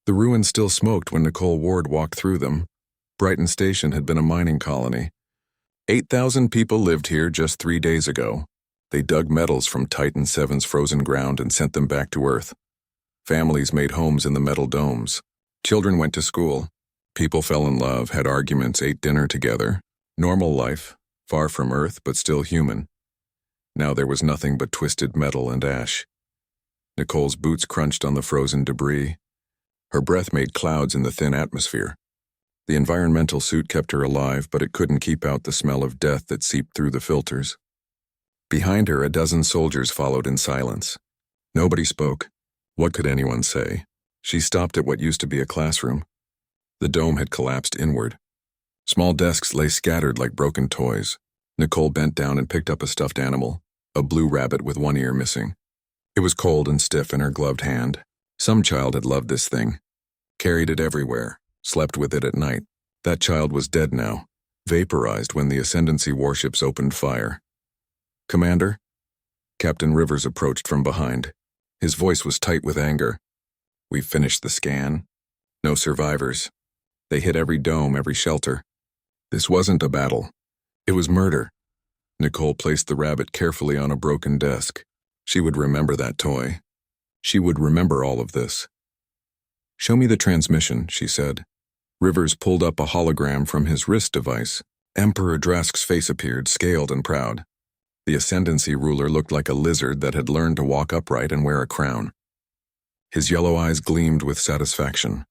The ruins still smoked when Nicole Ward walked through them. Brighton Station had been a mining colony. 8,000 people lived here just 3 days ago. They dug metals from Titan VII's frozen ground and sent them back to Earth. Families made homes in the metal domes. Children went to school. People fell in love, had arguments, ate dinner together. Normal life, far from Earth but still human. Now there was nothing but twisted metal and ash. Nicole's boots crunched on the frozen debris. Her breath made clouds in the thin atmosphere. The environmental suit kept her alive, but it couldn't keep out the smell of death that seeped through the filters. Behind her, a dozen soldiers followed in silence. Nobody spoke. What could anyone say? She stopped at what used to be a classroom. The dome had collapsed inward. Small desks lay scattered like broken toys. Nicole bent down and picked up a stuffed animal, a blue rabbit with one ear missing. It was cold and stiff in her gloved hand. Some child had loved this thing, carried it everywhere, slept with it at night. That child was dead now, vaporized when the Ascendancy warships opened fire. "Commander?" Captain Rivers approached from behind. His voice was tight with anger. "We've finished the scan. No survivors. They hit every dome, every shelter. This wasn't a battle. It was murder." Nicole placed the rabbit carefully on a broken desk. She would remember that toy. She would remember all of this. "Show me the transmission," she said. Rivers pulled up a hologram from his wrist device. Emperor Drask's face appeared, scaled and proud. The Ascendancy ruler looked like a lizard that had learned to walk upright and wear a crown. His yellow eyes gleamed with satisfaction.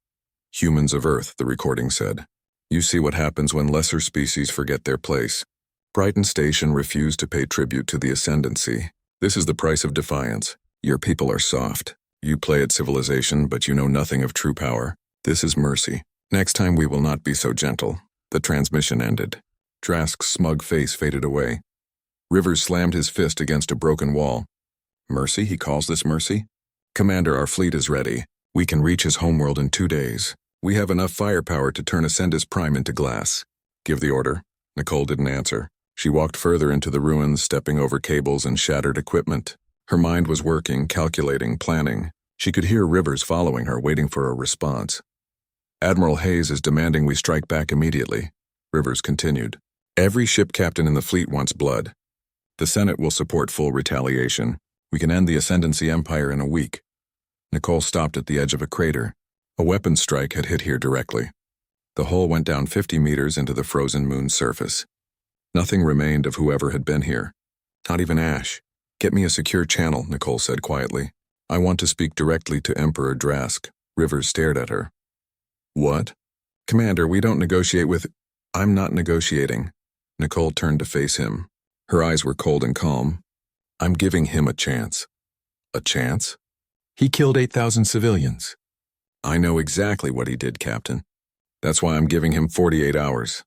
"Humans of Earth," the recording said. "You see what happens when lesser species forget their place. Brighton Station refused to pay tribute to the Ascendancy. This is the price of defiance. Your people are soft. You play at civilization, but you know nothing of true power. This is mercy. Next time we will not be so gentle." The transmission ended. Drask's smug face faded away. Rivers slammed his fist against a broken wall. "Mercy? He calls this mercy? Commander, our fleet is ready. We can reach his homeworld in 2 days. We have enough firepower to turn Ascendus Prime into glass. Give the order." Nicole didn't answer. She walked further into the ruins, stepping over cables and shattered equipment. Her mind was working, calculating, planning. She could hear Rivers following her, waiting for a response. "Admiral Hayes is demanding we strike back immediately," Rivers continued. "Every ship captain in the fleet wants blood. The Senate will support full retaliation. We can end the Ascendancy Empire in a week." Nicole stopped at the edge of a crater. A weapons strike had hit here directly. The hole went down 50 meters into the frozen moon's surface. Nothing remained of whoever had been here. Not even ash. "Get me a secure channel," Nicole said quietly. "I want to speak directly to Emperor Drask." Rivers stared at her. "What?" "Commander, we don't negotiate with—" "I'm not negotiating." Nicole turned to face him. Her eyes were cold and calm. "I'm giving him a chance." "A chance?" "He killed 8,000 civilians." "I know exactly what he did, Captain. That's why I'm giving him 48 hours.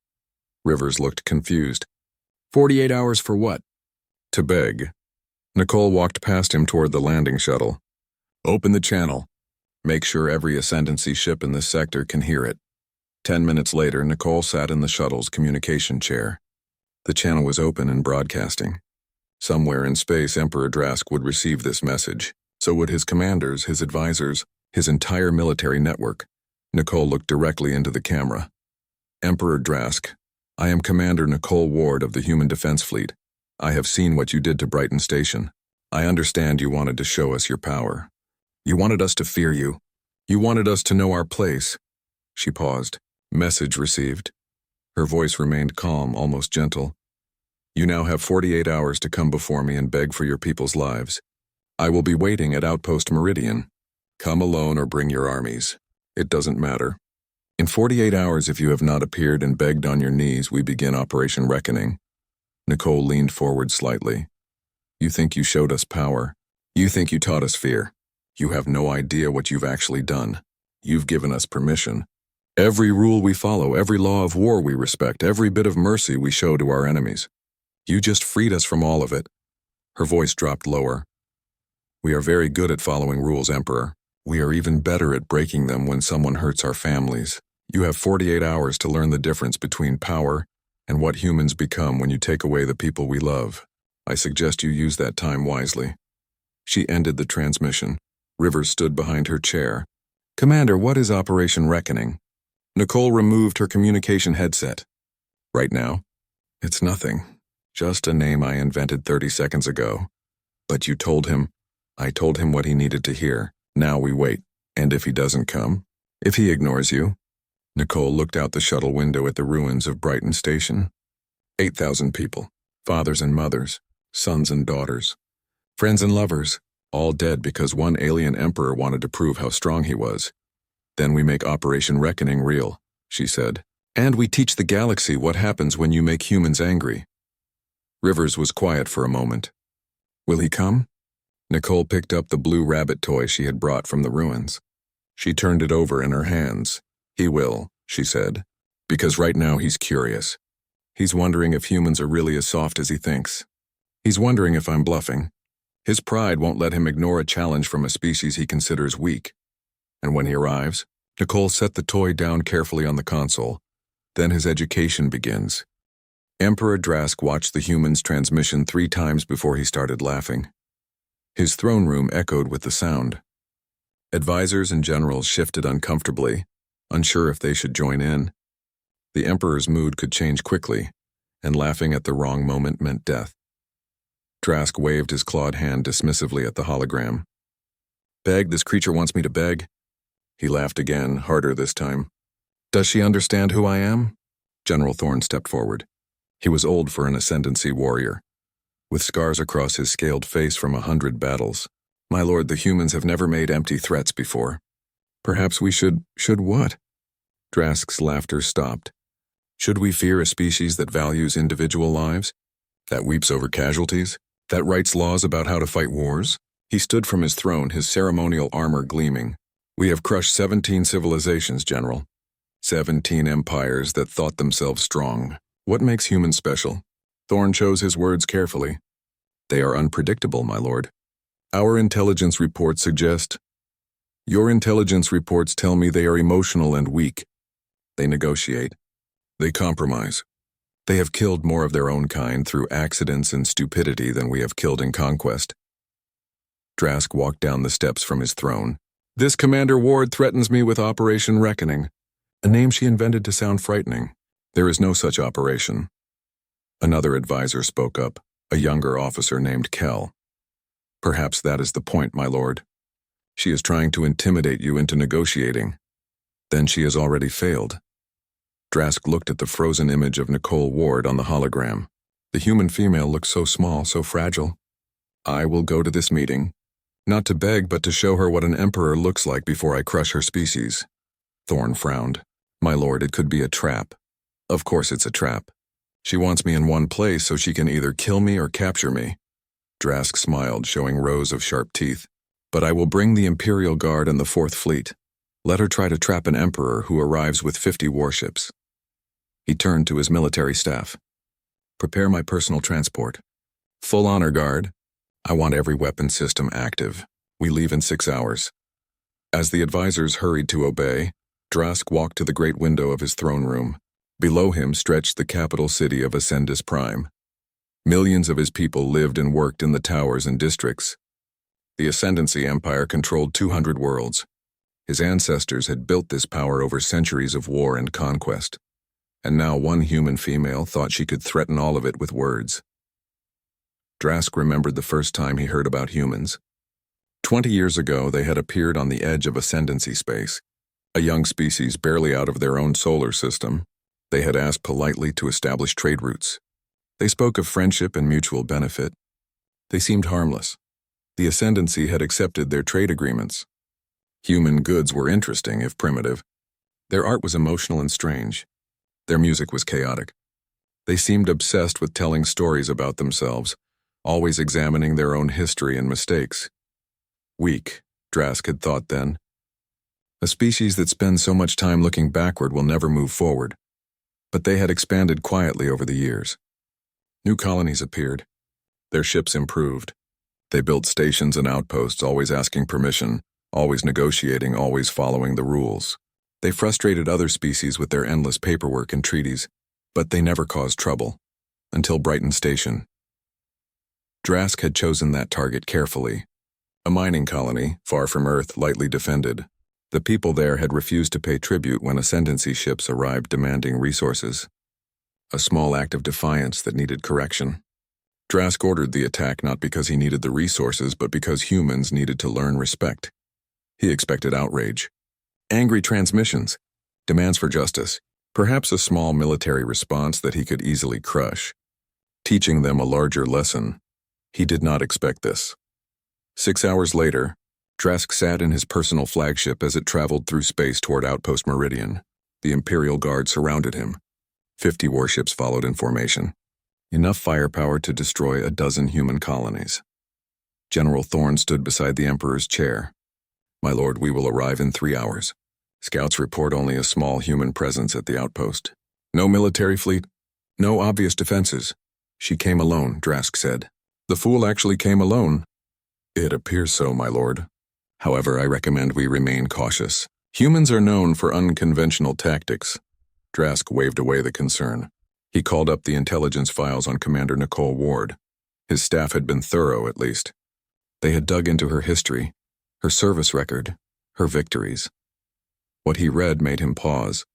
Rivers looked confused. 48 hours for what? To beg. Nicole walked past him toward the landing shuttle. "Open the channel. Make sure every Ascendancy ship in this sector can hear it." 10 minutes later, Nicole sat in the shuttle's communication chair. The channel was open and broadcasting. Somewhere in space, Emperor Drask would receive this message. So would his commanders, his advisors, his entire military network. Nicole looked directly into the camera. "Emperor Drask, I am Commander Nicole Ward of the Human Defense Fleet. I have seen what you did to Brighton Station. I understand you wanted to show us your power. You wanted us to fear you. You wanted us to know our place." She paused. "Message received." Her voice remained calm, almost gentle. "You now have 48 hours to come before me and beg for your people's lives. I will be waiting at Outpost Meridian. Come alone or bring your armies. It doesn't matter. In 48 hours, if you have not appeared and begged on your knees, we begin Operation Reckoning." Nicole leaned forward slightly. "You think you showed us power. You think you taught us fear. You have no idea what you've actually done. You've given us permission. Every rule we follow, every law of war we respect, every bit of mercy we show to our enemies. You just freed us from all of it." Her voice dropped lower. "We are very good at following rules, Emperor. We are even better at breaking them when someone hurts our families. You have 48 hours to learn the difference between power and what humans become when you take away the people we love. I suggest you use that time wisely." She ended the transmission. Rivers stood behind her chair. Commander, what is Operation Reckoning? Nicole removed her communication headset. Right now? It's nothing. Just a name I invented 30 seconds ago. But you told him. I told him what he needed to hear. Now we wait. And if he doesn't come? If he ignores you? Nicole looked out the shuttle window at the ruins of Brighton Station. 8,000 people. Fathers and mothers. Sons and daughters. Friends and lovers. All dead because one alien emperor wanted to prove how strong he was. Then we make Operation Reckoning real, she said. And we teach the galaxy what happens when you make humans angry. Rivers was quiet for a moment. Will he come? Nicole picked up the blue rabbit toy she had brought from the ruins. She turned it over in her hands. He will, she said, because right now he's curious. He's wondering if humans are really as soft as he thinks. He's wondering if I'm bluffing. His pride won't let him ignore a challenge from a species he considers weak. And when he arrives, Nicole set the toy down carefully on the console. Then his education begins. Emperor Drask watched the human's transmission 3 times before he started laughing. His throne room echoed with the sound. Advisors and generals shifted uncomfortably, unsure if they should join in. The Emperor's mood could change quickly, and laughing at the wrong moment meant death. Drask waved his clawed hand dismissively at the hologram. Beg, this creature wants me to beg. He laughed again, harder this time. Does she understand who I am? General Thorne stepped forward. He was old for an ascendancy warrior, with scars across his scaled face from 100 battles. My lord, the humans have never made empty threats before. Perhaps we should what? Drask's laughter stopped. Should we fear a species that values individual lives? That weeps over casualties? That writes laws about how to fight wars? He stood from his throne, his ceremonial armor gleaming. We have crushed 17 civilizations, General. 17 empires that thought themselves strong. What makes humans special? Thorne chose his words carefully. They are unpredictable, my lord. Our intelligence reports suggest. Your intelligence reports tell me they are emotional and weak. They negotiate. They compromise. They have killed more of their own kind through accidents and stupidity than we have killed in conquest. Drask walked down the steps from his throne. This Commander Ward threatens me with Operation Reckoning, a name she invented to sound frightening. There is no such operation. Another advisor spoke up, a younger officer named Kell. Perhaps that is the point, my lord. She is trying to intimidate you into negotiating. Then she has already failed. Drask looked at the frozen image of Nicole Ward on the hologram. The human female looked so small, so fragile. I will go to this meeting, not to beg but to show her what an emperor looks like before I crush her species. Thorne frowned. My lord, it could be a trap. Of course it's a trap. She wants me in one place so she can either kill me or capture me. Drask smiled, showing rows of sharp teeth. But I will bring the Imperial Guard and the 4th Fleet. Let her try to trap an emperor who arrives with 50 warships. He turned to his military staff. Prepare my personal transport. Full honor guard. I want every weapon system active. We leave in 6 hours. As the advisors hurried to obey, Drask walked to the great window of his throne room. Below him stretched the capital city of Ascendus Prime. Millions of his people lived and worked in the towers and districts. The Ascendancy Empire controlled 200 worlds. His ancestors had built this power over centuries of war and conquest. And now one human female thought she could threaten all of it with words. Drask remembered the first time he heard about humans. 20 years ago, they had appeared on the edge of ascendancy space, a young species barely out of their own solar system. They had asked politely to establish trade routes. They spoke of friendship and mutual benefit. They seemed harmless. The Ascendancy had accepted their trade agreements. Human goods were interesting, if primitive. Their art was emotional and strange. Their music was chaotic. They seemed obsessed with telling stories about themselves, always examining their own history and mistakes. Weak, Drask had thought then. A species that spends so much time looking backward will never move forward. But they had expanded quietly over the years. New colonies appeared. Their ships improved. They built stations and outposts, always asking permission, always negotiating, always following the rules. They frustrated other species with their endless paperwork and treaties, but they never caused trouble. Until Brighton Station. Drask had chosen that target carefully. A mining colony, far from Earth, lightly defended. The people there had refused to pay tribute when ascendancy ships arrived demanding resources. A small act of defiance that needed correction. Drask ordered the attack not because he needed the resources, but because humans needed to learn respect. He expected outrage. Angry transmissions. Demands for justice. Perhaps a small military response that he could easily crush. Teaching them a larger lesson. He did not expect this. 6 hours later, Drask sat in his personal flagship as it traveled through space toward Outpost Meridian. The Imperial Guard surrounded him. 50 warships followed in formation. Enough firepower to destroy a dozen human colonies. General Thorne stood beside the Emperor's chair. "My lord, we will arrive in 3 hours. Scouts report only a small human presence at the outpost. No military fleet, no obvious defenses." "She came alone," Drask said. "The fool actually came alone." "It appears so, my lord. However, I recommend we remain cautious. Humans are known for unconventional tactics." Drask waved away the concern. He called up the intelligence files on Commander Nicole Ward. His staff had been thorough, at least. They had dug into her history, her service record, her victories. What he read made him pause.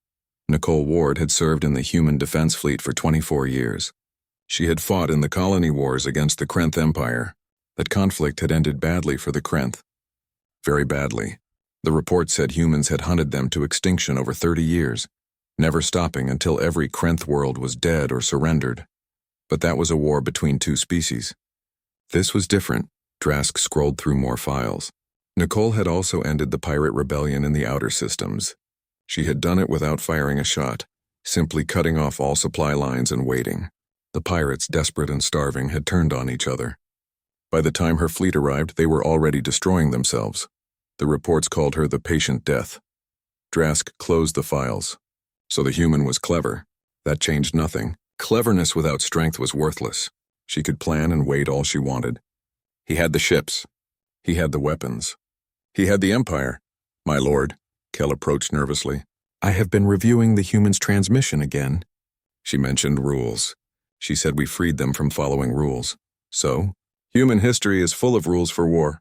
Nicole Ward had served in the Human Defense Fleet for 24 years. She had fought in the colony wars against the Krenth Empire. That conflict had ended badly for the Krenth. Very badly. The report said humans had hunted them to extinction over 30 years, never stopping until every Krenth world was dead or surrendered. But that was a war between two species. This was different. Drask scrolled through more files. Nicole had also ended the pirate rebellion in the outer systems. She had done it without firing a shot, simply cutting off all supply lines and waiting. The pirates, desperate and starving, had turned on each other. By the time her fleet arrived, they were already destroying themselves. The reports called her the patient death. Drask closed the files. So the human was clever. That changed nothing. Cleverness without strength was worthless. She could plan and wait all she wanted. He had the ships. He had the weapons. He had the Empire. "My lord," Kell approached nervously. "I have been reviewing the human's transmission again." She mentioned rules. She said we freed them from following rules. So, human history is full of rules for war.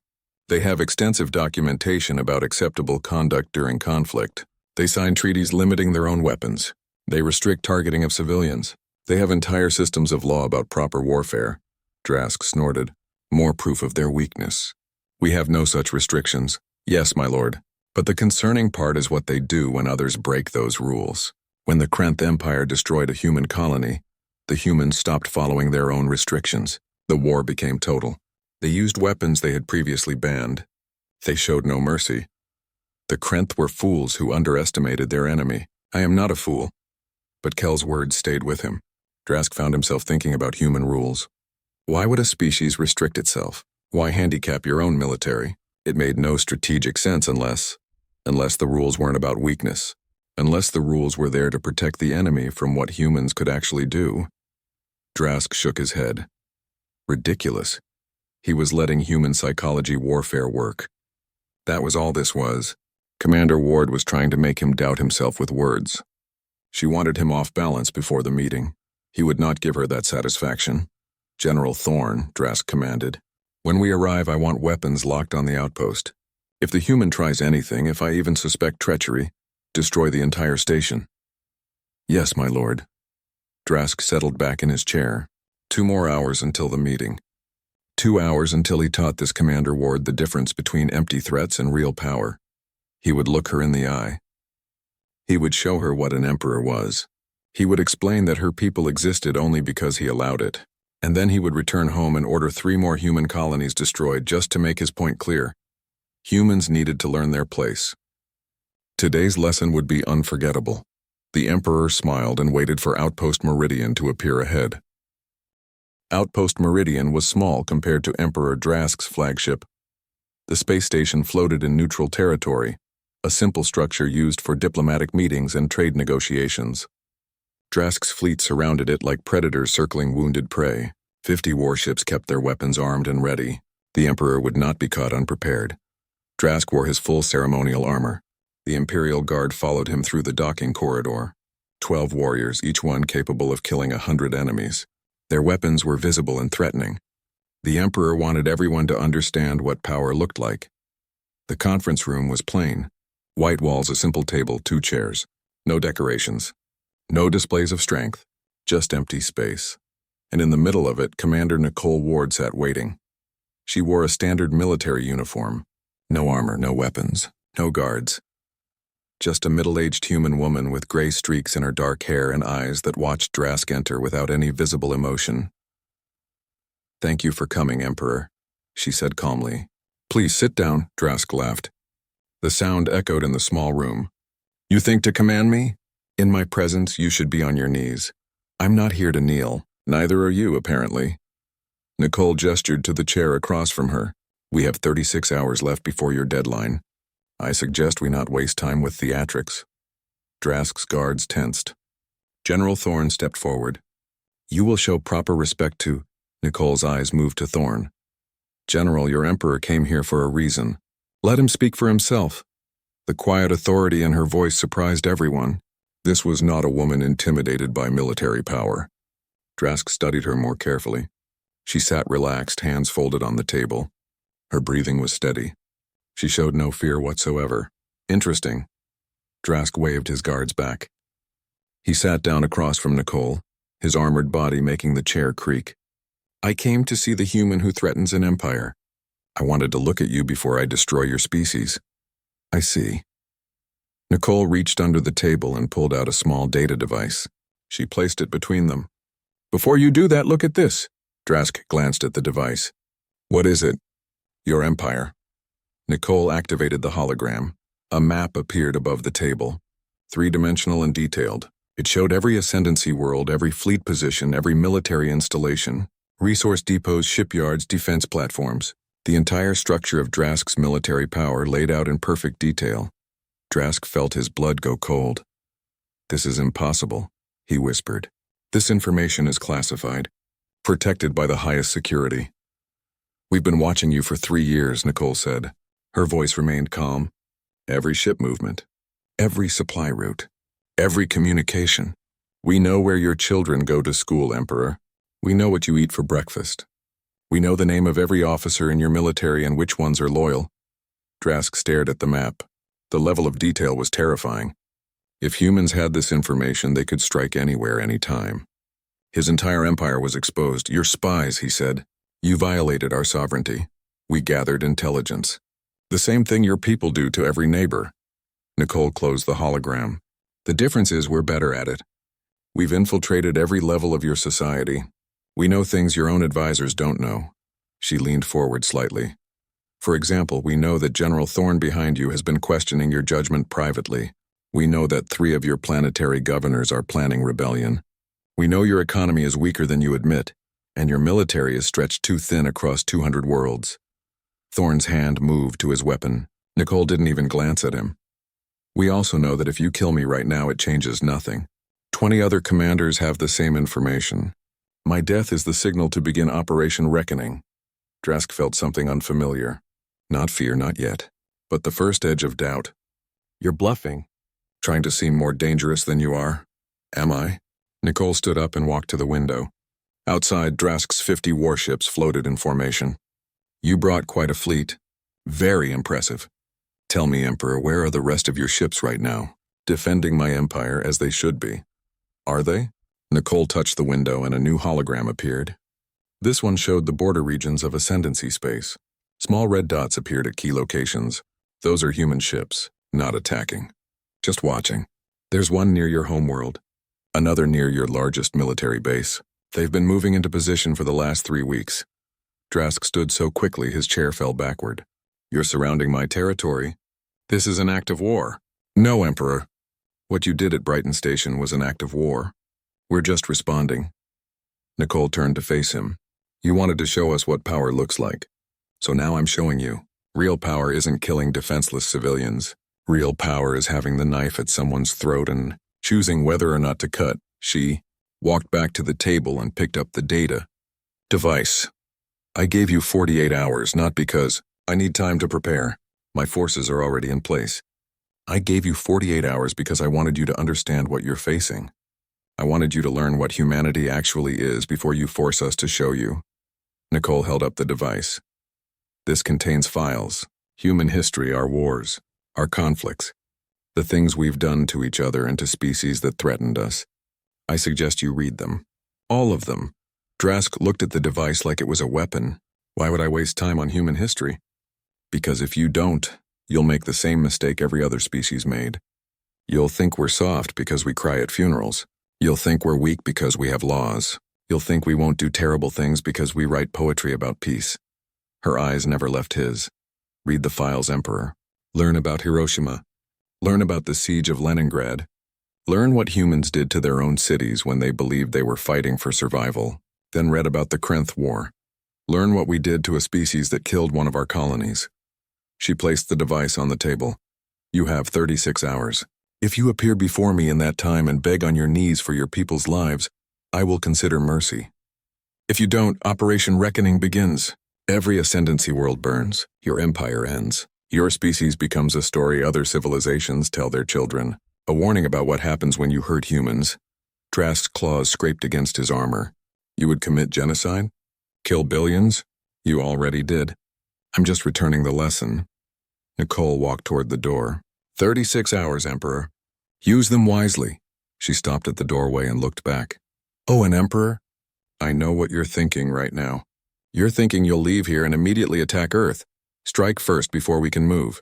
They have extensive documentation about acceptable conduct during conflict. They sign treaties limiting their own weapons. They restrict targeting of civilians. They have entire systems of law about proper warfare. Drask snorted. More proof of their weakness. "We have no such restrictions." "Yes, my lord. But the concerning part is what they do when others break those rules. When the Krenth Empire destroyed a human colony, the humans stopped following their own restrictions. The war became total. They used weapons they had previously banned. They showed no mercy. The Krenth were fools who underestimated their enemy. I am not a fool." But Kell's words stayed with him. Drask found himself thinking about human rules. Why would a species restrict itself? Why handicap your own military? It made no strategic sense unless the rules weren't about weakness. Unless the rules were there to protect the enemy from what humans could actually do. Drask shook his head. Ridiculous. He was letting human psychology warfare work. That was all this was. Commander Ward was trying to make him doubt himself with words. She wanted him off balance before the meeting. He would not give her that satisfaction. "General Thorne," Drask commanded. "When we arrive, I want weapons locked on the outpost. If the human tries anything, if I even suspect treachery, destroy the entire station." "Yes, my lord." Drask settled back in his chair. 2 more hours until the meeting. 2 hours until he taught this Commander Ward the difference between empty threats and real power. He would look her in the eye. He would show her what an emperor was. He would explain that her people existed only because he allowed it. And then he would return home and order 3 more human colonies destroyed just to make his point clear. Humans needed to learn their place. Today's lesson would be unforgettable. The Emperor smiled and waited for Outpost Meridian to appear ahead. Outpost Meridian was small compared to Emperor Drask's flagship. The space station floated in neutral territory, a simple structure used for diplomatic meetings and trade negotiations. Drask's fleet surrounded it like predators circling wounded prey. 50 warships kept their weapons armed and ready. The Emperor would not be caught unprepared. Drask wore his full ceremonial armor. The Imperial Guard followed him through the docking corridor. 12 warriors, each one capable of killing 100 enemies. Their weapons were visible and threatening. The Emperor wanted everyone to understand what power looked like. The conference room was plain. White walls, a simple table, 2 chairs. No decorations. No displays of strength. Just empty space. And in the middle of it, Commander Nicole Ward sat waiting. She wore a standard military uniform. No armor, no weapons, no guards. Just a middle-aged human woman with gray streaks in her dark hair and eyes that watched Drask enter without any visible emotion. "Thank you for coming, Emperor," she said calmly. "Please sit down," Drask laughed. The sound echoed in the small room. "You think to command me? In my presence, you should be on your knees. I'm not here to kneel. Neither are you, apparently." Nicole gestured to the chair across from her. "We have 36 hours left before your deadline. I suggest we not waste time with theatrics." Drask's guards tensed. General Thorne stepped forward. "You will show proper respect to—" Nicole's eyes moved to Thorne. "General, your Emperor came here for a reason. Let him speak for himself." The quiet authority in her voice surprised everyone. This was not a woman intimidated by military power. Drask studied her more carefully. She sat relaxed, hands folded on the table. Her breathing was steady. She showed no fear whatsoever. Interesting. Drask waved his guards back. He sat down across from Nicole, his armored body making the chair creak. "I came to see the human who threatens an empire. I wanted to look at you before I destroy your species." "I see." Nicole reached under the table and pulled out a small data device. She placed it between them. "Before you do that, look at this." Drask glanced at the device. "What is it?" "Your empire." Nicole activated the hologram. A map appeared above the table, 3-dimensional and detailed. It showed every ascendancy world, every fleet position, every military installation, resource depots, shipyards, defense platforms. The entire structure of Drask's military power laid out in perfect detail. Drask felt his blood go cold. "This is impossible," he whispered. "This information is classified, protected by the highest security." "We've been watching you for 3 years," Nicole said. Her voice remained calm. "Every ship movement, every supply route, every communication. We know where your children go to school, Emperor. We know what you eat for breakfast. We know the name of every officer in your military and which ones are loyal." Drask stared at the map. The level of detail was terrifying. If humans had this information, they could strike anywhere, anytime. His entire empire was exposed. "You're spies," he said. "You violated our sovereignty. We gathered intelligence. The same thing your people do to every neighbor." Nicole closed the hologram. "The difference is we're better at it. We've infiltrated every level of your society. We know things your own advisors don't know." She leaned forward slightly. "For example, we know that General Thorne behind you has been questioning your judgment privately. We know that 3 of your planetary governors are planning rebellion. We know your economy is weaker than you admit, and your military is stretched too thin across 200 worlds." Thorne's hand moved to his weapon. Nicole didn't even glance at him. "We also know that if you kill me right now, it changes nothing. 20 other commanders have the same information. My death is the signal to begin Operation Reckoning." Drask felt something unfamiliar. Not fear, not yet, but the first edge of doubt. "You're bluffing. Trying to seem more dangerous than you are." "Am I?" Nicole stood up and walked to the window. Outside, Drask's 50 warships floated in formation. "You brought quite a fleet. Very impressive. Tell me, Emperor, where are the rest of your ships right now? Defending my empire as they should be." "Are they?" Nicole touched the window and a new hologram appeared. This one showed the border regions of ascendancy space. Small red dots appeared at key locations. Those are human ships, not attacking. Just watching. There's one near your homeworld. Another near your largest military base. They've been moving into position for the last 3 weeks. Drask stood so quickly his chair fell backward. "You're surrounding my territory. This is an act of war." "No, Emperor. What you did at Brighton Station was an act of war. We're just responding." Nicole turned to face him. "You wanted to show us what power looks like. So now I'm showing you. Real power isn't killing defenseless civilians. Real power is having the knife at someone's throat and choosing whether or not to cut." She walked back to the table and picked up the data device. "I gave you 48 hours, not because I need time to prepare. My forces are already in place. I gave you 48 hours because I wanted you to understand what you're facing. I wanted you to learn what humanity actually is before you force us to show you." Nicole held up the device. "This contains files, human history, our wars, our conflicts. The things we've done to each other and to species that threatened us. I suggest you read them. All of them. Drask looked at the device like it was a weapon. Why would I waste time on human history? Because if you don't, you'll make the same mistake every other species made. You'll think we're soft because we cry at funerals. You'll think we're weak because we have laws. You'll think we won't do terrible things because we write poetry about peace. Her eyes never left his. Read the files, Emperor. Learn about Hiroshima. Learn about the siege of Leningrad. Learn what humans did to their own cities when they believed they were fighting for survival. Then read about the Krynth War. Learn what we did to a species that killed one of our colonies. She placed the device on the table. You have 36 hours. If you appear before me in that time and beg on your knees for your people's lives, I will consider mercy. If you don't, Operation Reckoning begins. Every ascendancy world burns. Your empire ends. Your species becomes a story other civilizations tell their children. A warning about what happens when you hurt humans. Drask's claws scraped against his armor. You would commit genocide? Kill billions? You already did. I'm just returning the lesson. Nicole walked toward the door. 36 hours, Emperor. Use them wisely. She stopped at the doorway and looked back. Oh, an Emperor? I know what you're thinking right now. You're thinking you'll leave here and immediately attack Earth. Strike first before we can move.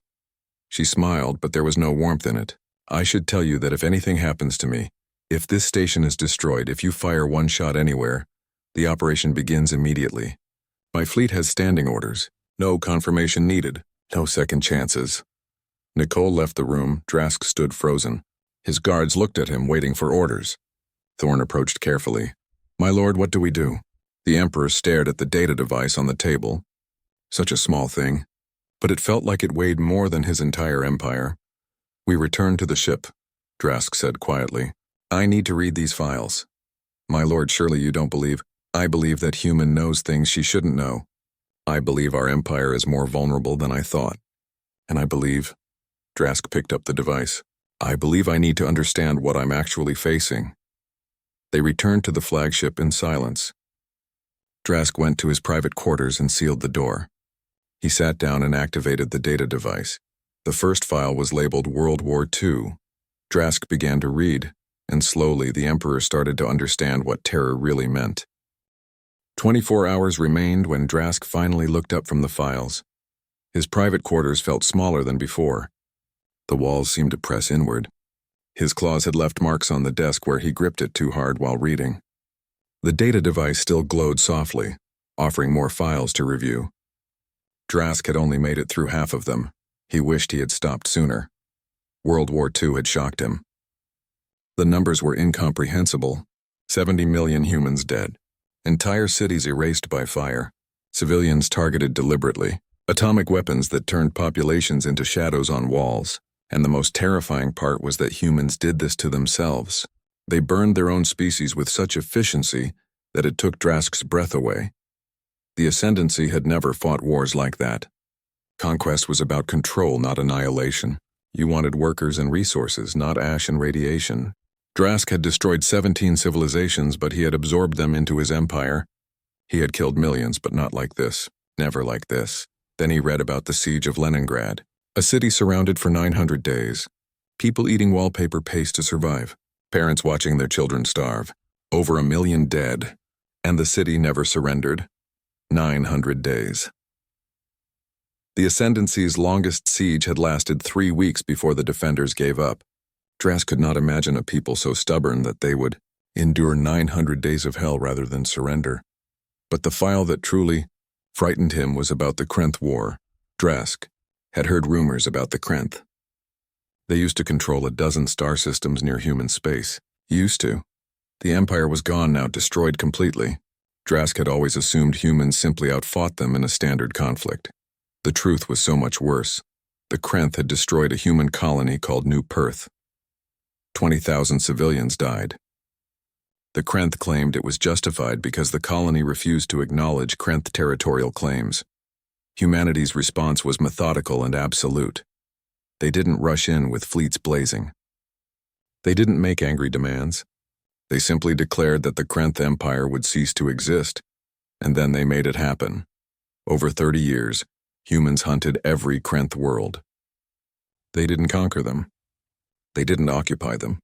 She smiled, but there was no warmth in it. I should tell you that if anything happens to me, if this station is destroyed, if you fire one shot anywhere, the operation begins immediately. My fleet has standing orders. No confirmation needed. No second chances. Nicole left the room. Drask stood frozen. His guards looked at him, waiting for orders. Thorne approached carefully. My lord, what do we do? The Emperor stared at the data device on the table. Such a small thing. But it felt like it weighed more than his entire empire. We return to the ship, Drask said quietly. I need to read these files. My lord, surely you don't believe. I believe that human knows things she shouldn't know. I believe our empire is more vulnerable than I thought. And I believe, Drask picked up the device, I believe I need to understand what I'm actually facing. They returned to the flagship in silence. Drask went to his private quarters and sealed the door. He sat down and activated the data device. The first file was labeled World War II. Drask began to read, and slowly the Emperor started to understand what terror really meant. 24 hours remained when Drask finally looked up from the files. His private quarters felt smaller than before. The walls seemed to press inward. His claws had left marks on the desk where he gripped it too hard while reading. The data device still glowed softly, offering more files to review. Drask had only made it through half of them. He wished he had stopped sooner. World War II had shocked him. The numbers were incomprehensible. 70 million humans dead. Entire cities erased by fire. Civilians targeted deliberately. Atomic weapons that turned populations into shadows on walls. And the most terrifying part was that humans did this to themselves. They burned their own species with such efficiency that it took Drask's breath away. The Ascendancy had never fought wars like that. Conquest was about control, not annihilation. You wanted workers and resources, not ash and radiation. Drask had destroyed 17 civilizations, but he had absorbed them into his empire. He had killed millions, but not like this. Never like this. Then he read about the siege of Leningrad, a city surrounded for 900 days. People eating wallpaper paste to survive. Parents watching their children starve. Over 1 million dead. And the city never surrendered. 900 days. The Ascendancy's longest siege had lasted 3 weeks before the defenders gave up. Drask could not imagine a people so stubborn that they would endure 900 days of hell rather than surrender. But the file that truly frightened him was about the Krynth War. Drask had heard rumors about the Krynth. They used to control a dozen star systems near human space. Used to. The Empire was gone now, destroyed completely. Drask had always assumed humans simply outfought them in a standard conflict. The truth was so much worse. The Krynth had destroyed a human colony called New Perth. 20,000 civilians died. The Krynth claimed it was justified because the colony refused to acknowledge Krynth territorial claims. Humanity's response was methodical and absolute. They didn't rush in with fleets blazing. They didn't make angry demands. They simply declared that the Krynth Empire would cease to exist, and then they made it happen. Over 30 years, humans hunted every Krynth world. They didn't conquer them. They didn't occupy them.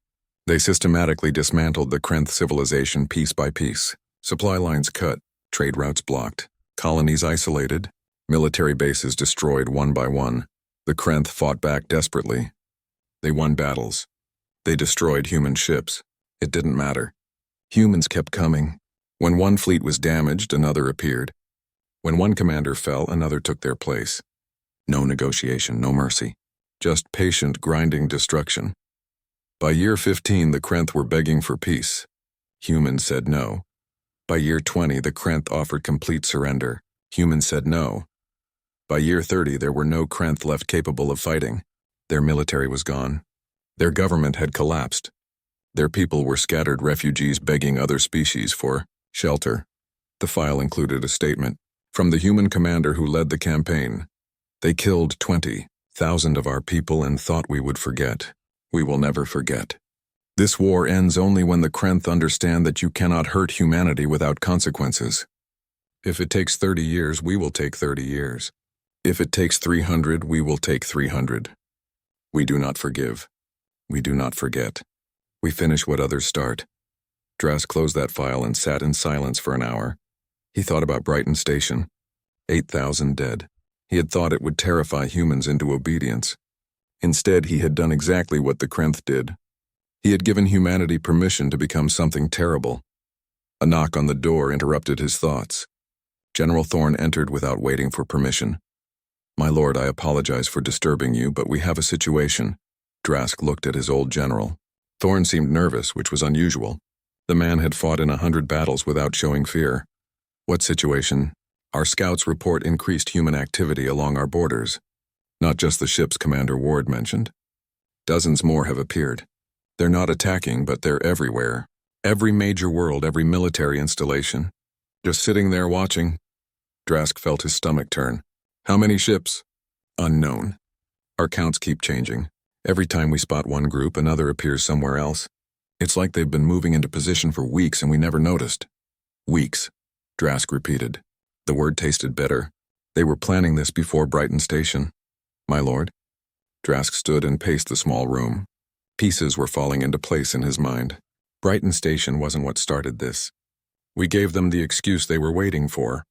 They systematically dismantled the Krenth civilization piece by piece. Supply lines cut, trade routes blocked, colonies isolated, military bases destroyed one by one. The Krenth fought back desperately. They won battles. They destroyed human ships. It didn't matter. Humans kept coming. When one fleet was damaged, another appeared. When one commander fell, another took their place. No negotiation, no mercy. Just patient, grinding destruction. By year 15, the Krenth were begging for peace. Humans said no. By year 20, the Krenth offered complete surrender. Humans said no. By year 30, there were no Krenth left capable of fighting. Their military was gone. Their government had collapsed. Their people were scattered refugees begging other species for shelter. The file included a statement from the human commander who led the campaign. They killed 20,000 of our people and thought we would forget. We will never forget. This war ends only when the Krenth understand that you cannot hurt humanity without consequences. If it takes 30 years, we will take 30 years. If it takes 300, we will take 300. We do not forgive. We do not forget. We finish what others start. Drask closed that file and sat in silence for an hour. He thought about Brighton Station. 8,000 dead. He had thought it would terrify humans into obedience. Instead, he had done exactly what the Krenth did. He had given humanity permission to become something terrible. A knock on the door interrupted his thoughts. General Thorne entered without waiting for permission. "My lord, I apologize for disturbing you, but we have a situation." Drask looked at his old general. Thorne seemed nervous, which was unusual. The man had fought in 100 battles without showing fear. "What situation?" "Our scouts report increased human activity along our borders. Not just the ships Commander Ward mentioned. Dozens more have appeared. They're not attacking, but they're everywhere. Every major world, every military installation. Just sitting there watching." Drask felt his stomach turn. "How many ships?" "Unknown. Our counts keep changing. Every time we spot one group, another appears somewhere else. It's like they've been moving into position for weeks and we never noticed." "Weeks," Drask repeated. The word tasted bitter. They were planning this before Brighton Station. "My lord?" Drask stood and paced the small room. Pieces were falling into place in his mind. Brighton Station wasn't what started this. We gave them the excuse they were waiting for.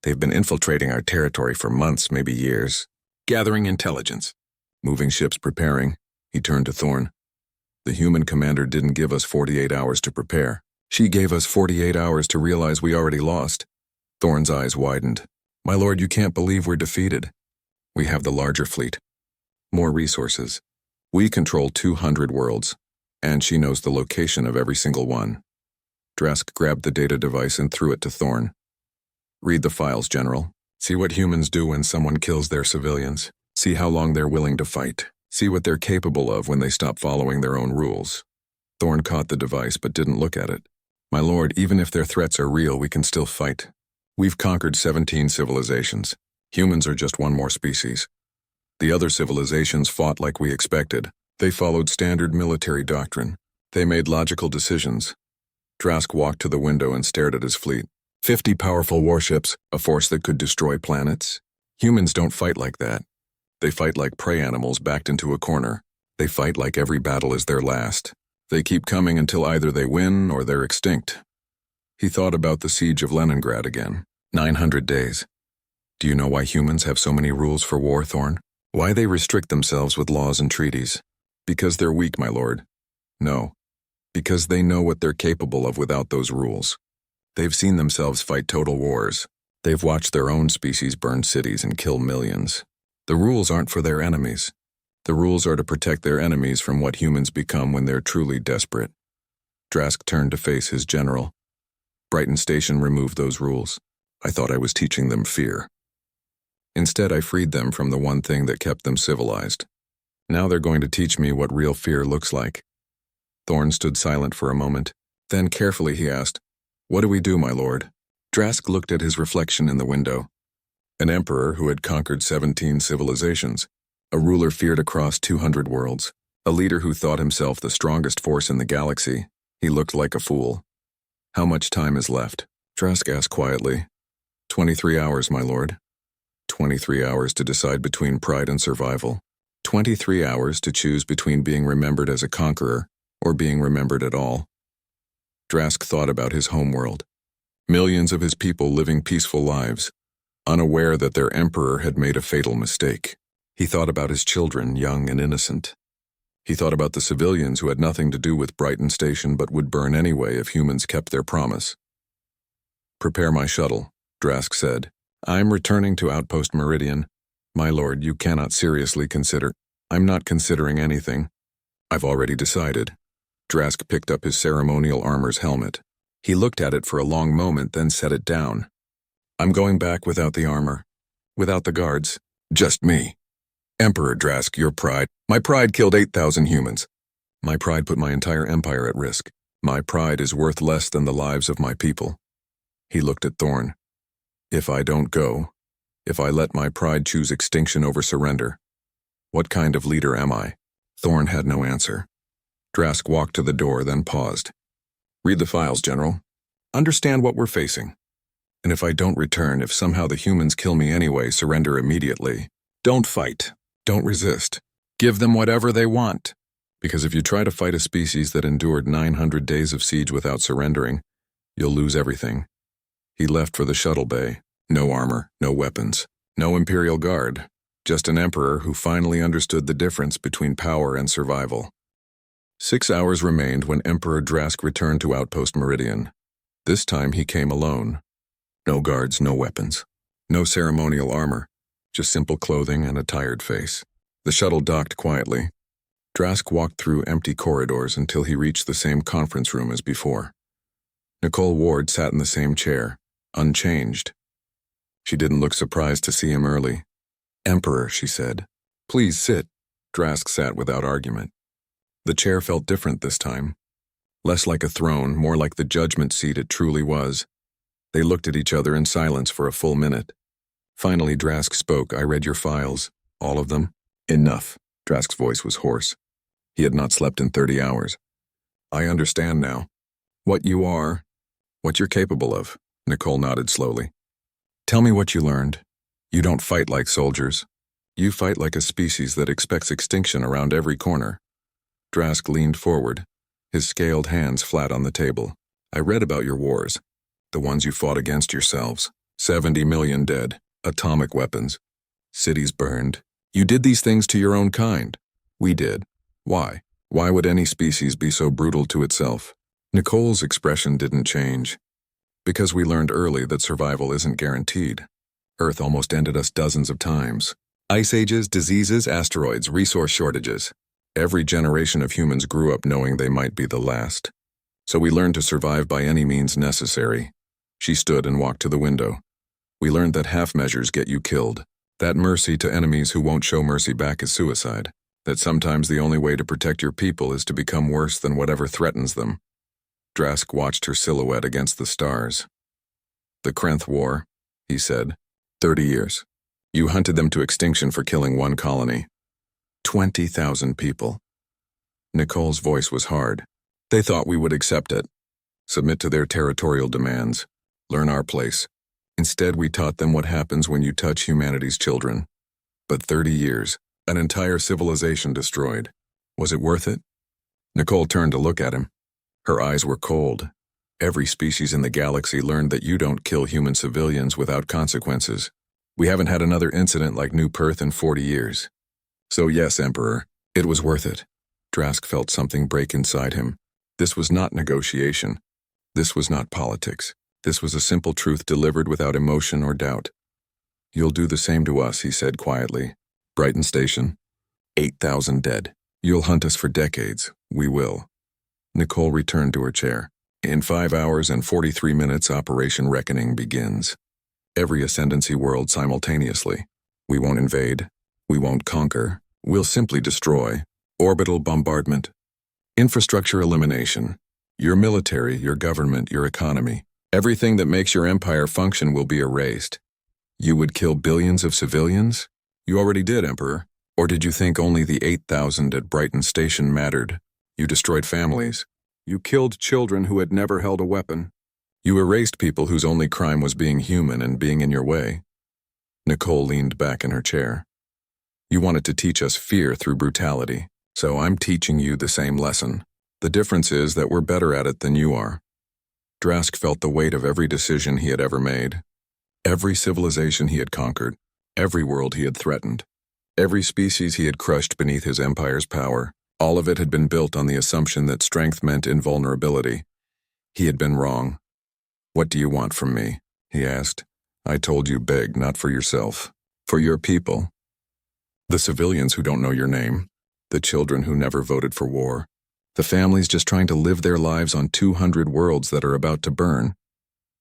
They've been infiltrating our territory for months, maybe years. Gathering intelligence. Moving ships, preparing. He turned to Thorne. "The human commander didn't give us 48 hours to prepare. She gave us 48 hours to realize we already lost." Thorne's eyes widened. "My lord, you can't believe we're defeated. We have the larger fleet. More resources. We control 200 worlds, and she knows the location of every single one." Drask grabbed the data device and threw it to Thorne. "Read the files, General. See what humans do when someone kills their civilians. See how long they're willing to fight. See what they're capable of when they stop following their own rules." Thorne caught the device but didn't look at it. "My lord, even if their threats are real, we can still fight. We've conquered 17 civilizations. Humans are just one more species. The other civilizations fought like we expected. They followed standard military doctrine. They made logical decisions." Drask walked to the window and stared at his fleet. 50 powerful warships, a force that could destroy planets. Humans don't fight like that. They fight like prey animals backed into a corner. They fight like every battle is their last. They keep coming until either they win or they're extinct. He thought about the siege of Leningrad again. 900 days. Do you know why humans have so many rules for war, Thorne? Why they restrict themselves with laws and treaties? Because they're weak, my lord. No. Because they know what they're capable of without those rules. They've seen themselves fight total wars. They've watched their own species burn cities and kill millions. The rules aren't for their enemies. The rules are to protect their enemies from what humans become when they're truly desperate." Drask turned to face his general. "Brighton Station removed those rules. I thought I was teaching them fear. Instead, I freed them from the one thing that kept them civilized. Now they're going to teach me what real fear looks like." Thorne stood silent for a moment. Then carefully he asked, "What do we do, my lord?" Drask looked at his reflection in the window. An emperor who had conquered 17 civilizations. A ruler feared across 200 worlds. A leader who thought himself the strongest force in the galaxy. He looked like a fool. "How much time is left?" Drask asked quietly. 23 hours, my lord. 23 hours to decide between pride and survival. 23 hours to choose between being remembered as a conqueror or being remembered at all. Drask thought about his homeworld. Millions of his people living peaceful lives, unaware that their emperor had made a fatal mistake. He thought about his children, young and innocent. He thought about the civilians who had nothing to do with Brighton Station but would burn anyway if humans kept their promise. "Prepare my shuttle," Drask said. "I'm returning to Outpost Meridian. My lord, you cannot seriously consider—" "I'm not considering anything. I've already decided." Drask picked up his ceremonial armor's helmet. He looked at it for a long moment, then set it down. "I'm going back without the armor. Without the guards. Just me. Emperor Drask, your pride. My pride killed 8,000 humans. My pride put my entire empire at risk. My pride is worth less than the lives of my people." He looked at Thorn. "If I don't go, if I let my pride choose extinction over surrender, what kind of leader am I?" Thorn had no answer. Drask walked to the door, then paused. "Read the files, General. Understand what we're facing. And if I don't return, if somehow the humans kill me anyway, surrender immediately. Don't fight. Don't resist. Give them whatever they want. Because if you try to fight a species that endured 900 days of siege without surrendering, you'll lose everything." He left for the shuttle bay. No armor, no weapons, no Imperial Guard, just an emperor who finally understood the difference between power and survival. 6 hours remained when Emperor Drask returned to Outpost Meridian. This time he came alone. No guards, no weapons. No ceremonial armor, just simple clothing and a tired face. The shuttle docked quietly. Drask walked through empty corridors until he reached the same conference room as before. Nicole Ward sat in the same chair, unchanged. She didn't look surprised to see him early. "Emperor," she said. "Please sit." Drask sat without argument. The chair felt different this time. Less like a throne, more like the judgment seat it truly was. They looked at each other in silence for a full minute. Finally, Drask spoke. "I read your files. All of them?" "Enough." Drask's voice was hoarse. He had not slept in 30 hours. "I understand now. What you are, what you're capable of." Nicole nodded slowly. "Tell me what you learned. You don't fight like soldiers. You fight like a species that expects extinction around every corner." Drask leaned forward, his scaled hands flat on the table. "I read about your wars, the ones you fought against yourselves. 70 million dead, atomic weapons, cities burned. You did these things to your own kind. We did. Why? Why would any species be so brutal to itself?" Nicole's expression didn't change. "Because we learned early that survival isn't guaranteed. Earth almost ended us dozens of times. Ice ages, diseases, asteroids, resource shortages. Every generation of humans grew up knowing they might be the last. So we learned to survive by any means necessary." She stood and walked to the window. "We learned that half measures get you killed. That mercy to enemies who won't show mercy back is suicide. That sometimes the only way to protect your people is to become worse than whatever threatens them." Drask watched her silhouette against the stars. "The Krenth War," he said. 30 years. You hunted them to extinction for killing one colony. 20,000 people." Nicole's voice was hard. "They thought we would accept it. Submit to their territorial demands. Learn our place. Instead, we taught them what happens when you touch humanity's children. But 30 years, an entire civilization destroyed. Was it worth it?" Nicole turned to look at him. Her eyes were cold. "Every species in the galaxy learned that you don't kill human civilians without consequences. We haven't had another incident like New Perth in 40 years. So yes, Emperor, it was worth it." Drask felt something break inside him. This was not negotiation. This was not politics. This was a simple truth delivered without emotion or doubt. "You'll do the same to us," he said quietly. "Brighton Station. 8,000 dead. You'll hunt us for decades. We will." Nicole returned to her chair. "In 5 hours and 43 minutes, Operation Reckoning begins. Every Ascendancy world simultaneously. We won't invade. We won't conquer. We'll simply destroy. Orbital bombardment. Infrastructure elimination. Your military, your government, your economy. Everything that makes your empire function will be erased. You would kill billions of civilians? You already did, Emperor. Or did you think only the 8,000 at Brighton Station mattered? You destroyed families. You killed children who had never held a weapon. You erased people whose only crime was being human and being in your way." Nicole leaned back in her chair. You wanted to teach us fear through brutality, so I'm teaching you the same lesson. The difference is that we're better at it than you are." Drask felt the weight of every decision he had ever made. Every civilization he had conquered, every world he had threatened, every species he had crushed beneath his empire's power, all of it had been built on the assumption that strength meant invulnerability. He had been wrong. "What do you want from me?" he asked. "I told you beg, not for yourself. For your people. The civilians who don't know your name, the children who never voted for war, the families just trying to live their lives on 200 worlds that are about to burn.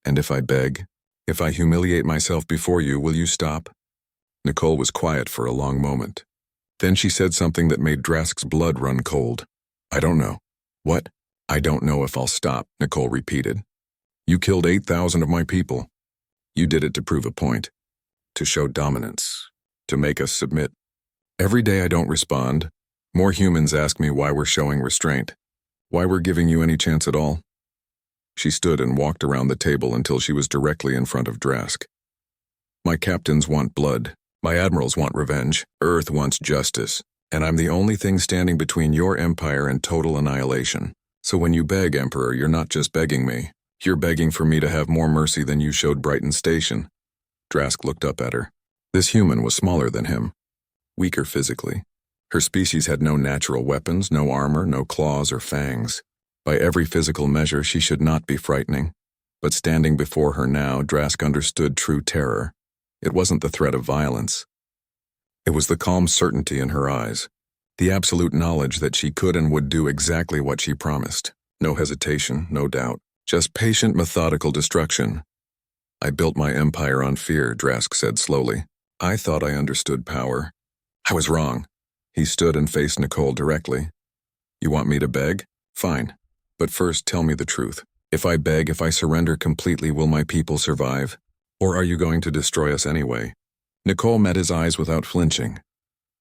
And if I beg, if I humiliate myself before you, will you stop?" Nicole was quiet for a long moment. Then she said something that made Drask's blood run cold. "I don't know." "What?" "I don't know if I'll stop," Nicole repeated. "You killed 8,000 of my people. You did it to prove a point, to show dominance, to make us submit. Every day I don't respond, more humans ask me why we're showing restraint, why we're giving you any chance at all." She stood and walked around the table until she was directly in front of Drask. "My captains want blood. My admirals want revenge. Earth wants justice. And I'm the only thing standing between your empire and total annihilation. So when you beg, Emperor, you're not just begging me. You're begging for me to have more mercy than you showed Brighton Station." Drask looked up at her. This human was smaller than him, weaker physically. Her species had no natural weapons, no armor, no claws or fangs. By every physical measure, she should not be frightening. But standing before her now, Drask understood true terror. It wasn't the threat of violence. It was the calm certainty in her eyes, the absolute knowledge that she could and would do exactly what she promised. No hesitation, no doubt, just patient, methodical destruction. "I built my empire on fear," Drask said slowly. "I thought I understood power. I was wrong." He stood and faced Nicole directly. "You want me to beg? Fine. But first tell me the truth. If I beg, if I surrender completely, will my people survive? Or are you going to destroy us anyway?" Nicole met his eyes without flinching.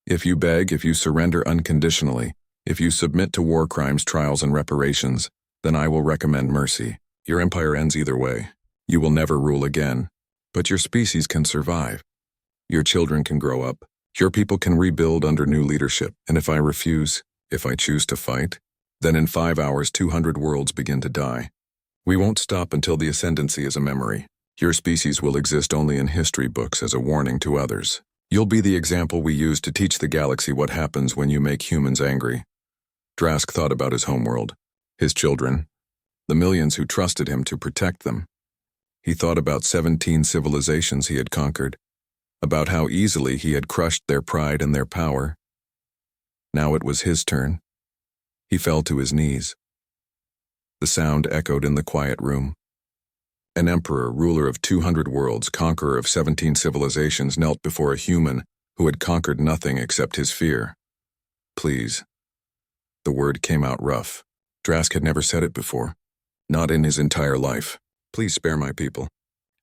"If you beg, if you surrender unconditionally, if you submit to war crimes, trials, and reparations, then I will recommend mercy. Your empire ends either way. You will never rule again. But your species can survive. Your children can grow up. Your people can rebuild under new leadership. And if I refuse, if I choose to fight, then in 5 hours 200 worlds begin to die. We won't stop until the ascendancy is a memory. Your species will exist only in history books as a warning to others. You'll be the example we use to teach the galaxy what happens when you make humans angry." Drask thought about his homeworld, his children, the millions who trusted him to protect them. He thought about 17 civilizations he had conquered, about how easily he had crushed their pride and their power. Now it was his turn. He fell to his knees. The sound echoed in the quiet room. An emperor, ruler of 200 worlds, conqueror of 17 civilizations, knelt before a human who had conquered nothing except his fear. "Please." The word came out rough. Drask had never said it before. Not in his entire life. "Please spare my people.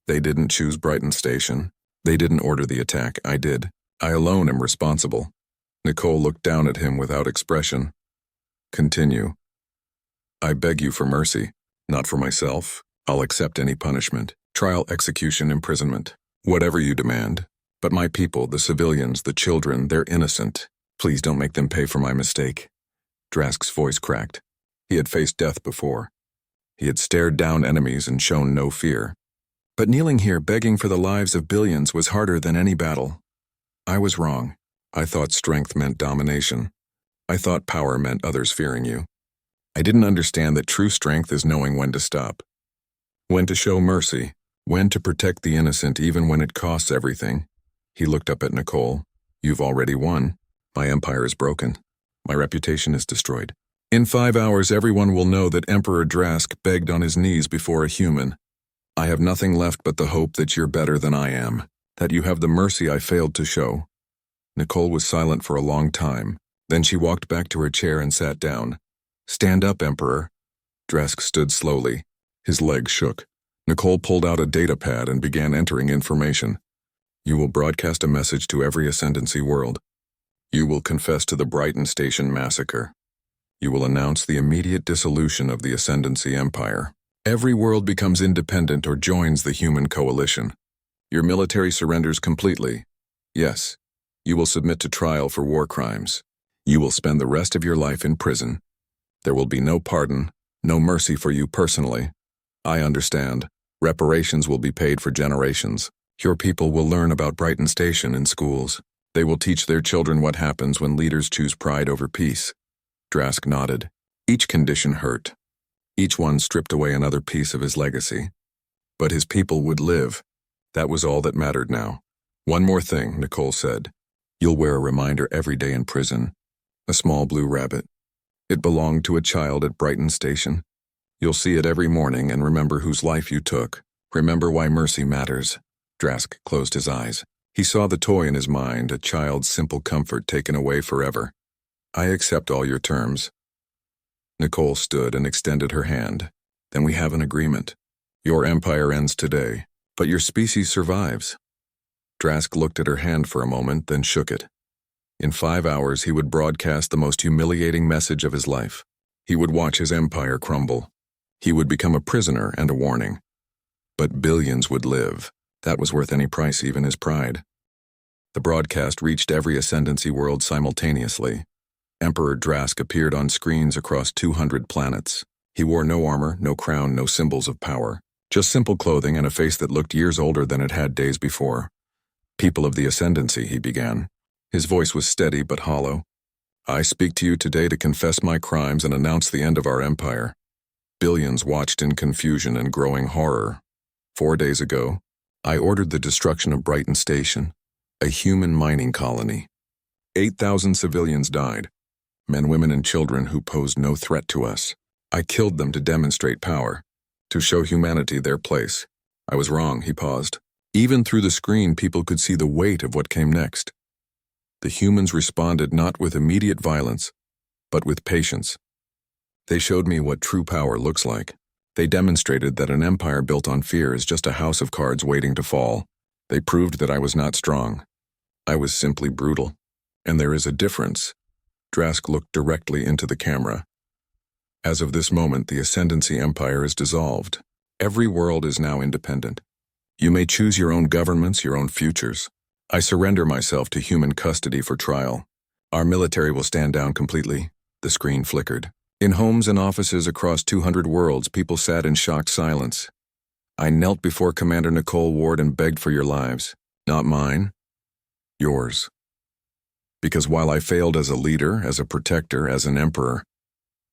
They didn't choose Brighton Station. They didn't order the attack. I did. I alone am responsible." Nicole looked down at him without expression. "Continue." "I beg you for mercy, not for myself. I'll accept any punishment, trial, execution, imprisonment, whatever you demand. But my people, the civilians, the children, they're innocent. Please don't make them pay for my mistake." Drask's voice cracked. He had faced death before. He had stared down enemies and shown no fear. But kneeling here begging for the lives of billions was harder than any battle. "I was wrong. I thought strength meant domination. I thought power meant others fearing you. I didn't understand that true strength is knowing when to stop. When to show mercy, when to protect the innocent even when it costs everything." He looked up at Nicole. "You've already won. My empire is broken. My reputation is destroyed. In 5 hours everyone will know that Emperor Drask begged on his knees before a human. I have nothing left but the hope that you're better than I am, that you have the mercy I failed to show." Nicole was silent for a long time. Then she walked back to her chair and sat down. "Stand up, Emperor." Drask stood slowly. His legs shook. Nicole pulled out a data pad and began entering information. "You will broadcast a message to every Ascendancy world. You will confess to the Brighton Station massacre. You will announce the immediate dissolution of the Ascendancy Empire. Every world becomes independent or joins the human coalition. Your military surrenders completely. Yes, You will submit to trial for war crimes. You will spend the rest of your life in prison. There will be no pardon, no mercy for you personally. I understand. Reparations will be paid for generations. Your people will learn about Brighton Station in schools. They will teach their children what happens when leaders choose pride over peace. Drask nodded. Each condition hurt. Each one stripped away another piece of his legacy. But his people would live. That was all that mattered now. One more thing, Nicole said. You'll wear a reminder every day in prison. A small blue rabbit. It belonged to a child at Brighton Station. You'll see it every morning and remember whose life you took. Remember why mercy matters. Drask closed his eyes. He saw the toy in his mind, a child's simple comfort taken away forever. I accept all your terms. Nicole stood and extended her hand. Then we have an agreement. Your empire ends today, but your species survives. Drask looked at her hand for a moment, then shook it. In 5 hours, he would broadcast the most humiliating message of his life. He would watch his empire crumble. He would become a prisoner and a warning. But billions would live. That was worth any price, even his pride. The broadcast reached every Ascendancy world simultaneously. Emperor Drask appeared on screens across 200 planets. He wore no armor, no crown, no symbols of power. Just simple clothing and a face that looked years older than it had days before. People of the Ascendancy, he began. His voice was steady but hollow. I speak to you today to confess my crimes and announce the end of our empire. Billions watched in confusion and growing horror. 4 days ago, I ordered the destruction of Brighton Station, a human mining colony. 8,000 civilians died, men, women, and children who posed no threat to us. I killed them to demonstrate power, to show humanity their place. I was wrong, he paused. Even through the screen, people could see the weight of what came next. The humans responded not with immediate violence, but with patience. They showed me what true power looks like. They demonstrated that an empire built on fear is just a house of cards waiting to fall. They proved that I was not strong. I was simply brutal. And there is a difference. Drask looked directly into the camera. As of this moment, the Ascendancy Empire is dissolved. Every world is now independent. You may choose your own governments, your own futures. I surrender myself to human custody for trial. Our military will stand down completely. The screen flickered. In homes and offices across 200 worlds, people sat in shocked silence. I knelt before Commander Nicole Ward and begged for your lives. Not mine. Yours. Because while I failed as a leader, as a protector, as an emperor,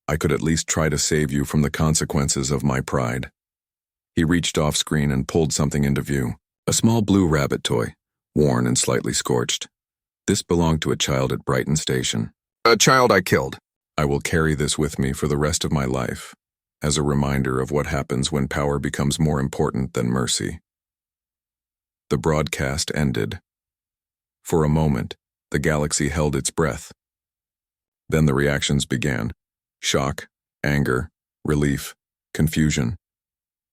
I could at least try to save you from the consequences of my pride. He reached off screen and pulled something into view. A small blue rabbit toy, worn and slightly scorched. This belonged to a child at Brighton Station. A child I killed. I will carry this with me for the rest of my life, as a reminder of what happens when power becomes more important than mercy. The broadcast ended. For a moment, the galaxy held its breath. Then the reactions began. Shock, anger, relief, confusion.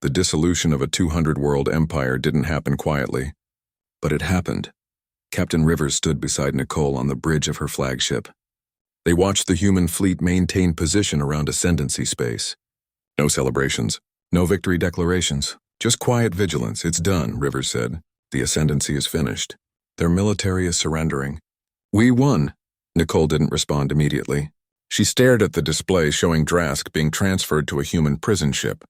The dissolution of a 200-world empire didn't happen quietly. But it happened. Captain Rivers stood beside Nicole on the bridge of her flagship. They watched the human fleet maintain position around Ascendancy space. No celebrations, no victory declarations, just quiet vigilance. It's done, Rivers said. The Ascendancy is finished. Their military is surrendering. We won. Nicole didn't respond immediately. She stared at the display showing Drask being transferred to a human prison ship.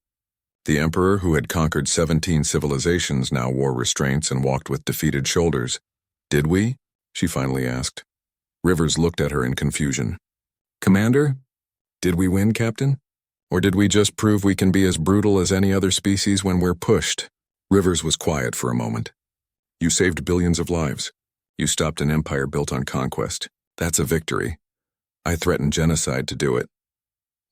The Emperor, who had conquered 17 civilizations, now wore restraints and walked with defeated shoulders. Did we? She finally asked. Rivers looked at her in confusion. Commander? Did we win, Captain? Or did we just prove we can be as brutal as any other species when we're pushed? Rivers was quiet for a moment. You saved billions of lives. You stopped an empire built on conquest. That's a victory. I threatened genocide to do it.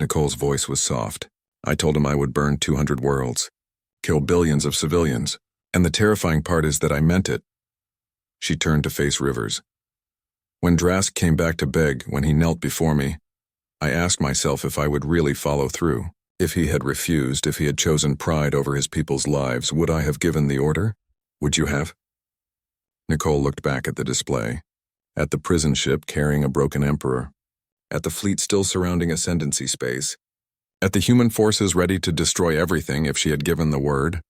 Nicole's voice was soft. I told him I would burn 200 worlds, kill billions of civilians, and the terrifying part is that I meant it. She turned to face Rivers. When Drask came back to beg, when he knelt before me, I asked myself if I would really follow through. If he had refused, if he had chosen pride over his people's lives, would I have given the order? Would you have? Nicole looked back at the display, at the prison ship carrying a broken emperor, at the fleet still surrounding Ascendancy space, at the human forces ready to destroy everything if she had given the word.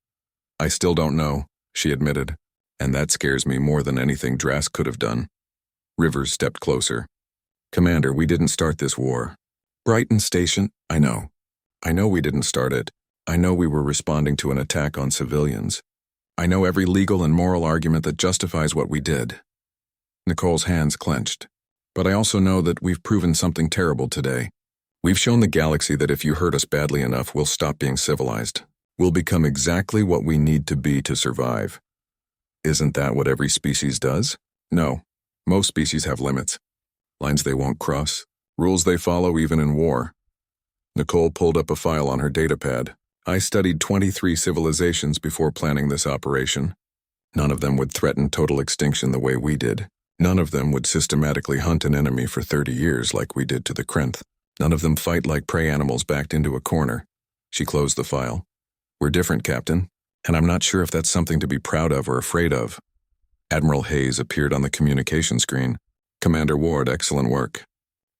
I still don't know, she admitted, and that scares me more than anything Drask could have done. Rivers stepped closer. Commander, we didn't start this war. Brighton Station, I know. I know we didn't start it. I know we were responding to an attack on civilians. I know every legal and moral argument that justifies what we did. Nicole's hands clenched. But I also know that we've proven something terrible today. We've shown the galaxy that if you hurt us badly enough, we'll stop being civilized. We'll become exactly what we need to be to survive. Isn't that what every species does? No. Most species have limits. Lines they won't cross. Rules they follow even in war. Nicole pulled up a file on her datapad. I studied 23 civilizations before planning this operation. None of them would threaten total extinction the way we did. None of them would systematically hunt an enemy for 30 years like we did to the Krenth. None of them fight like prey animals backed into a corner. She closed the file. We're different, Captain, and I'm not sure if that's something to be proud of or afraid of. Admiral Hayes appeared on the communication screen. Commander Ward, excellent work.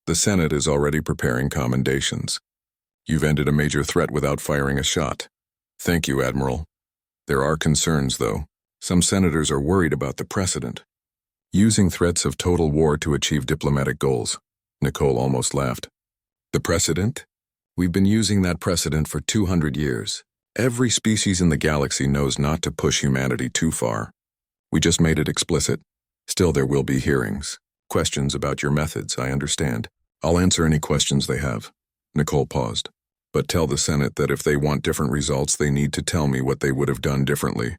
The Senate is already preparing commendations. You've ended a major threat without firing a shot. Thank you, Admiral. There are concerns, though. Some senators are worried about the precedent. Using threats of total war to achieve diplomatic goals. Nicole almost laughed. The precedent? We've been using that precedent for 200 years. Every species in the galaxy knows not to push humanity too far. We just made it explicit. Still, there will be hearings. Questions about your methods, I understand. I'll answer any questions they have. Nicole paused. But tell the Senate that if they want different results, they need to tell me what they would have done differently.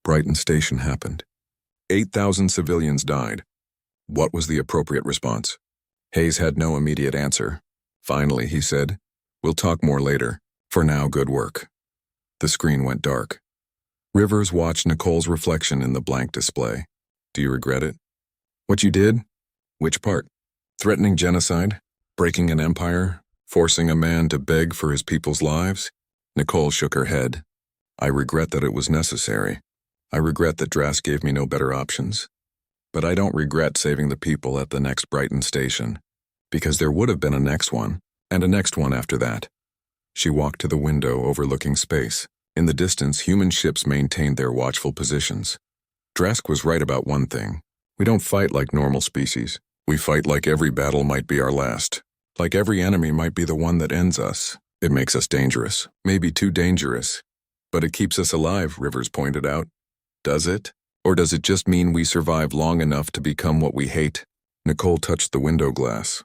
Brighton Station happened. 8,000 civilians died. What was the appropriate response? Hayes had no immediate answer. Finally, he said, "We'll talk more later. For now, good work." The screen went dark. Rivers watched Nicole's reflection in the blank display. Do you regret it? What you did? Which part? Threatening genocide? Breaking an empire? Forcing a man to beg for his people's lives? Nicole shook her head. I regret that it was necessary. I regret that Drask gave me no better options. But I don't regret saving the people at the next Brighton Station, because there would have been a next one, and a next one after that. She walked to the window overlooking space. In the distance, human ships maintained their watchful positions. Drask was right about one thing. We don't fight like normal species. We fight like every battle might be our last. Like every enemy might be the one that ends us. It makes us dangerous, maybe too dangerous. But it keeps us alive, Rivers pointed out. Does it? Or does it just mean we survive long enough to become what we hate? Nicole touched the window glass.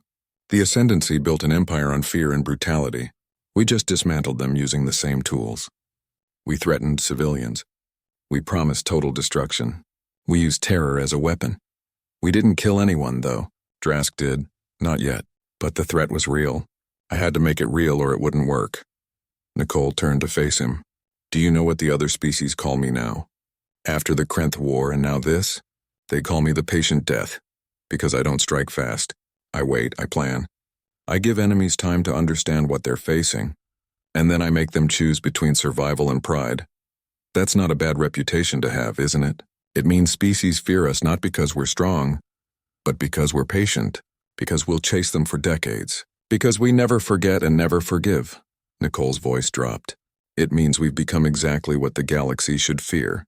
The Ascendancy built an empire on fear and brutality. We just dismantled them using the same tools. We threatened civilians. We promised total destruction. We used terror as a weapon. We didn't kill anyone, though. Drask did. Not yet. But the threat was real. I had to make it real or it wouldn't work. Nicole turned to face him. Do you know what the other species call me now? After the Krenth War and now this, they call me the Patient Death, because I don't strike fast. I wait, I plan. I give enemies time to understand what they're facing, and then I make them choose between survival and pride. That's not a bad reputation to have, isn't it? It means species fear us not because we're strong, but because we're patient, because we'll chase them for decades, because we never forget and never forgive. Nicole's voice dropped. It means we've become exactly what the galaxy should fear.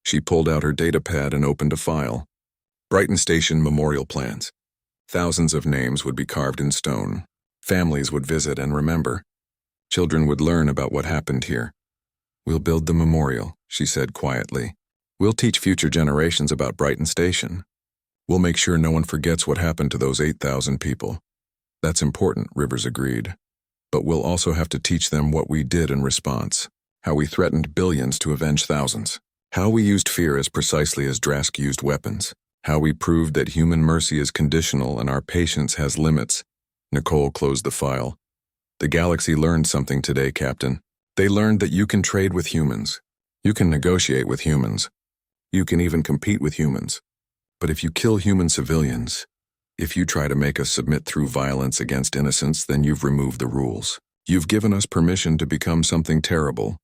She pulled out her datapad and opened a file. Brighton Station memorial plans. Thousands of names would be carved in stone. Families would visit and remember. Children would learn about what happened here. We'll build the memorial, she said quietly. We'll teach future generations about Brighton Station. We'll make sure no one forgets what happened to those 8,000 people. That's important, Rivers agreed. But we'll also have to teach them what we did in response, how we threatened billions to avenge thousands. How we used fear as precisely as Drask used weapons. How we proved that human mercy is conditional and our patience has limits. Nicole closed the file. The galaxy learned something today, Captain. They learned that you can trade with humans. You can negotiate with humans. You can even compete with humans. But if you kill human civilians, if you try to make us submit through violence against innocents, then you've removed the rules. You've given us permission to become something terrible.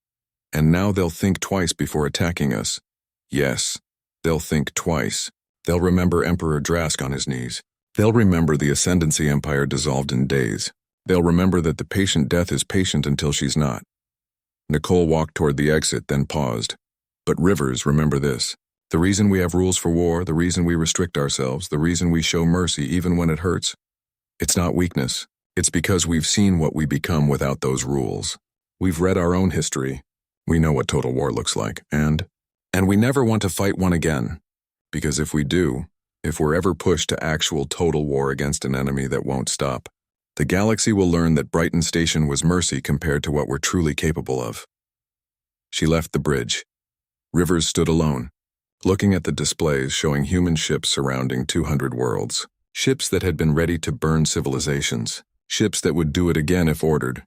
And now they'll think twice before attacking us. Yes, they'll think twice. They'll remember Emperor Drask on his knees. They'll remember the Ascendancy Empire dissolved in days. They'll remember that the Patient Death is patient until she's not. Nicole walked toward the exit, then paused. But Rivers, remember this. The reason we have rules for war, the reason we restrict ourselves, the reason we show mercy even when it hurts, it's not weakness. It's because we've seen what we become without those rules. We've read our own history. We know what total war looks like, and we never want to fight one again. Because if we do, if we're ever pushed to actual total war against an enemy that won't stop, the galaxy will learn that Brighton Station was mercy compared to what we're truly capable of. She left the bridge. Rivers stood alone, looking at the displays showing human ships surrounding 200 worlds. Ships that had been ready to burn civilizations. Ships that would do it again if ordered.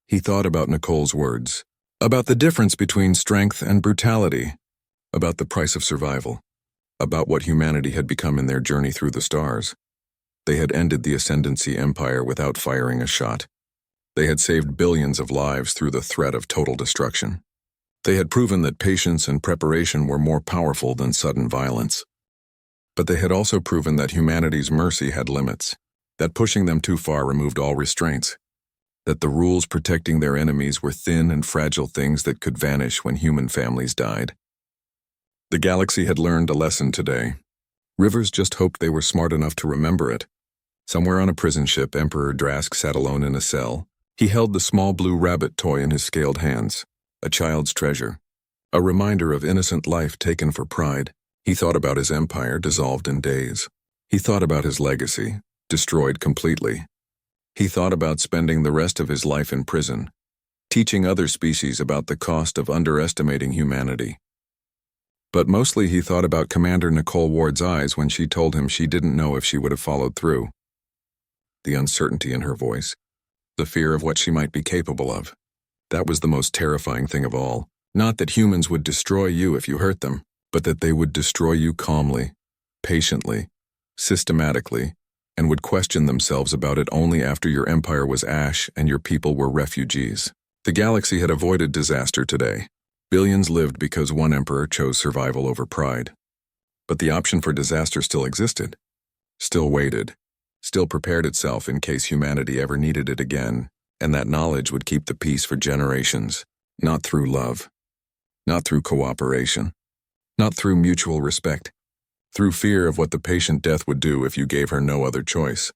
He thought about Nicole's words. About the difference between strength and brutality. About the price of survival. About what humanity had become in their journey through the stars. They had ended the Ascendancy Empire without firing a shot. They had saved billions of lives through the threat of total destruction. They had proven that patience and preparation were more powerful than sudden violence. But they had also proven that humanity's mercy had limits, that pushing them too far removed all restraints, that the rules protecting their enemies were thin and fragile things that could vanish when human families died. The galaxy had learned a lesson today. Rivers just hoped they were smart enough to remember it. Somewhere on a prison ship, Emperor Drask sat alone in a cell. He held the small blue rabbit toy in his scaled hands, a child's treasure, a reminder of innocent life taken for pride. He thought about his empire dissolved in days. He thought about his legacy, destroyed completely. He thought about spending the rest of his life in prison, teaching other species about the cost of underestimating humanity. But mostly he thought about Commander Nicole Ward's eyes when she told him she didn't know if she would have followed through. The uncertainty in her voice, the fear of what she might be capable of. That was the most terrifying thing of all. Not that humans would destroy you if you hurt them, but that they would destroy you calmly, patiently, systematically, and would question themselves about it only after your empire was ash and your people were refugees. The galaxy had avoided disaster today. Billions lived because one emperor chose survival over pride. But the option for disaster still existed, still waited, still prepared itself in case humanity ever needed it again, and that knowledge would keep the peace for generations, not through love, not through cooperation, not through mutual respect, through fear of what the patient death would do if you gave her no other choice.